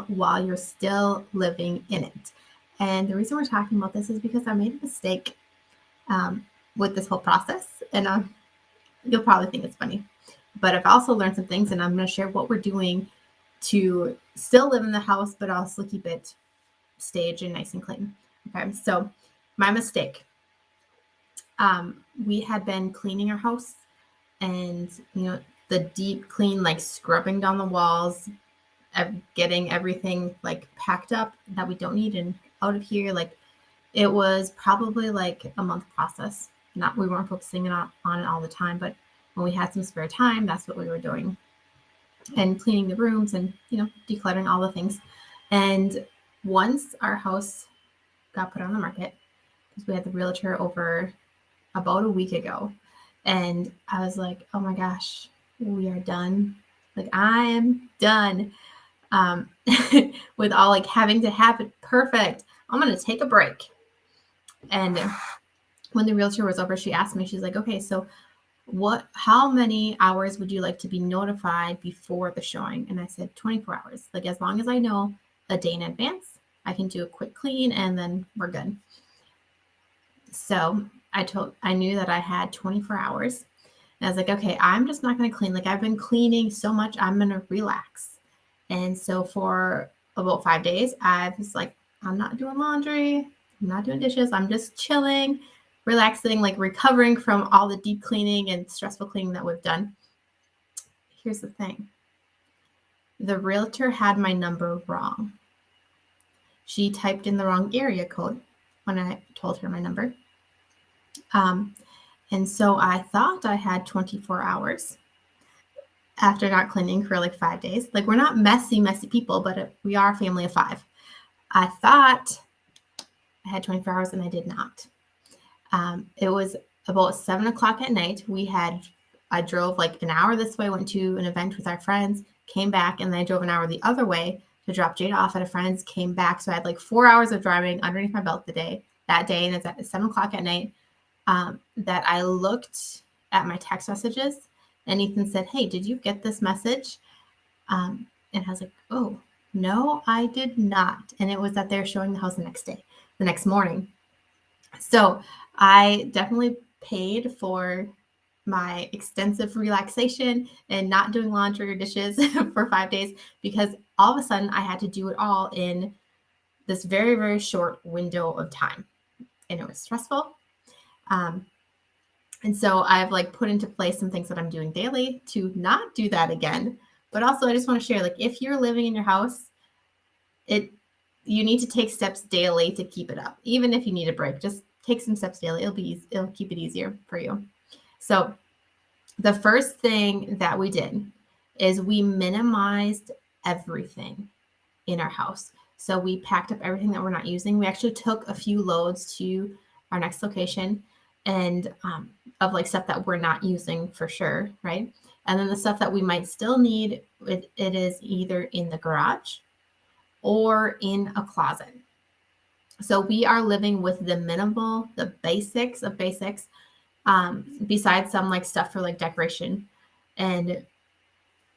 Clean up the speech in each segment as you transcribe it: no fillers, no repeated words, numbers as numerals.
while you're still living in it. And the reason we're talking about this is because I made a mistake with this whole process, and you'll probably think it's funny. But I've also learned some things, and I'm going to share what we're doing to still live in the house, but also keep it staged and nice and clean. Okay, so my mistake. We had been cleaning our house, and the deep clean, like scrubbing down the walls, getting everything like packed up that we don't need and out of here. Like it was probably like a month process. Not we weren't focusing on it all the time, but when we had some spare time, that's what we were doing, and cleaning the rooms and decluttering all the things. And once our house got put on the market, because we had the realtor over about a week ago, and I was like, oh my gosh, we are done. Like I am done. um, with all like having to have it perfect. I'm going to take a break. And when the realtor was over, she asked me, she's like, okay, so how many hours would you like to be notified before the showing? And I said 24 hours. Like as long as I know a day in advance, I can do a quick clean and then we're good. So I knew that I had 24 hours. And I was like, okay, I'm just not going to clean. Like I've been cleaning so much, I'm going to relax. And so for about 5 days, I was like, I'm not doing laundry, I'm not doing dishes, I'm just chilling, relaxing, like recovering from all the deep cleaning and stressful cleaning that we've done. Here's the thing. The realtor had my number wrong. She typed in the wrong area code when I told her my number. And so I thought I had 24 hours after not cleaning for like 5 days. Like we're not messy people, but we are a family of 5. I thought I had 24 hours and I did not. It was about 7 o'clock at night. I drove like an hour this way, went to an event with our friends, came back, and then I drove an hour the other way to drop Jada off at a friend's, came back. So I had like 4 hours of driving underneath my belt that day. And it's at 7 o'clock at night that I looked at my text messages, and Ethan said, hey, did you get this message? And I was like, oh, no, I did not. And it was that they're showing the house the next morning. So I definitely paid for my extensive relaxation and not doing laundry or dishes for 5 days, because all of a sudden I had to do it all in this very, very short window of time. And it was stressful. And so I've like put into place some things that I'm doing daily to not do that again. But also I just want to share, like if you're living in your house, you need to take steps daily to keep it up. Even if you need a break, just take some steps daily. It'll keep it easier for you. So the first thing that we did is we minimized everything in our house. So we packed up everything that we're not using. We actually took a few loads to our next location, and of like stuff that we're not using for sure, right? And then the stuff that we might still need, it is either in the garage or in a closet. So we are living with the basics of basics, besides some like stuff for like decoration. And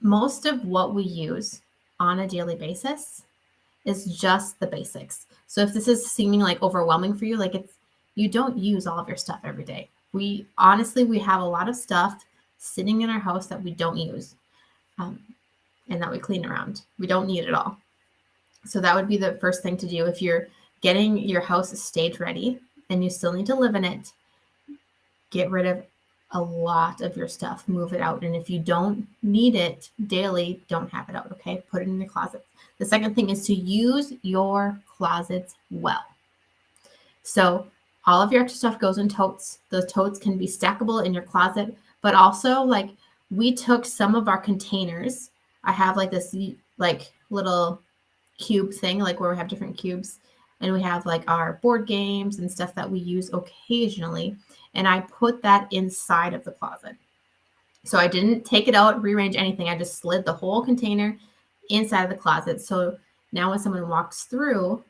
most of what we use on a daily basis is just the basics. So if this is seeming like overwhelming for you, like you don't use all of your stuff every day. We have a lot of stuff sitting in our house that we don't use, and that we clean around. We don't need it all. So that would be the first thing to do. If you're getting your house stage ready and you still need to live in it, get rid of a lot of your stuff, move it out. And if you don't need it daily, don't have it out, okay? Put it in your closet. The second thing is to use your closets well. So all of your extra stuff goes in totes. Those totes can be stackable in your closet, but also like we took some of our containers. I have like this like little cube thing, like where we have different cubes, and we have like our board games and stuff that we use occasionally. And I put that inside of the closet. So I didn't take it out, rearrange anything. I just slid the whole container inside of the closet. So now when someone walks through,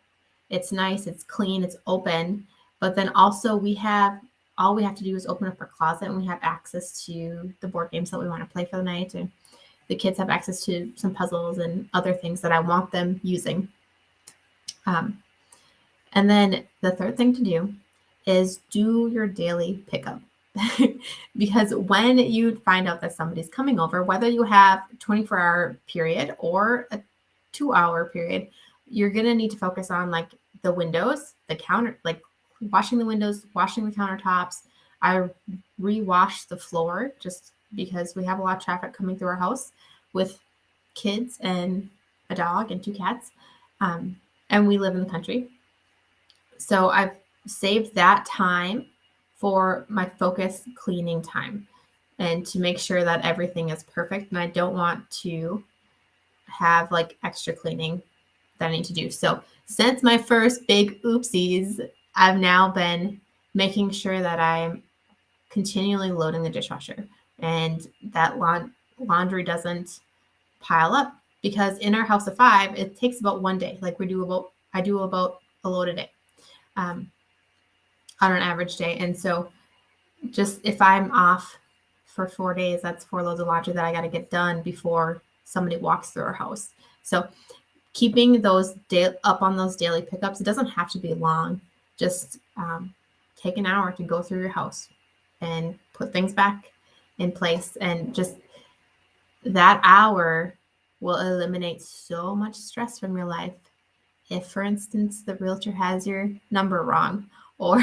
it's nice, it's clean, it's open. But then also all we have to do is open up our closet, and we have access to the board games that we want to play for the night, and the kids have access to some puzzles and other things that I want them using. And then the third thing to do is do your daily pickup. Because when you find out that somebody's coming over, whether you have a 24-hour period or a 2-hour period, you're going to need to focus on like the windows, the counter, like washing the windows, washing the countertops. I rewash the floor just because we have a lot of traffic coming through our house with kids and a dog and 2 cats. And we live in the country. So I've saved that time for my focus cleaning time and to make sure that everything is perfect. And I don't want to have like extra cleaning that I need to do. So since my first big oopsies, I've now been making sure that I'm continually loading the dishwasher and that laundry doesn't pile up, because in our house of 5, it takes about 1 day. Like I do about a load a day on an average day. And so just if I'm off for 4 days, that's 4 loads of laundry that I got to get done before somebody walks through our house. So keeping those up on those daily pickups, it doesn't have to be long. Just take an hour to go through your house and put things back in place. And just that hour will eliminate so much stress from your life. If, for instance, the realtor has your number wrong, or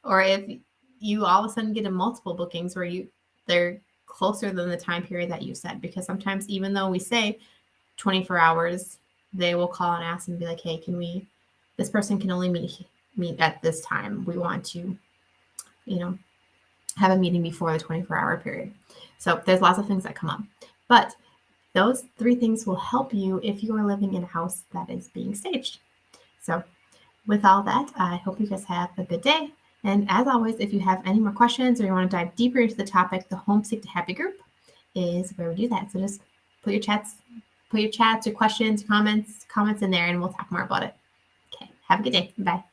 if you all of a sudden get a multiple bookings where they're closer than the time period that you said, because sometimes even though we say 24 hours, they will call and ask and be like, hey, this person can only meet at this time. We want to, have a meeting before the 24-hour period. So there's lots of things that come up, but those 3 things will help you if you are living in a house that is being staged. So with all that, I hope you guys have a good day. And as always, if you have any more questions or you want to dive deeper into the topic, the Homesick to Happy group is where we do that. So just put your chats, your questions, comments in there, and we'll talk more about it. Okay. Have a good day. Bye.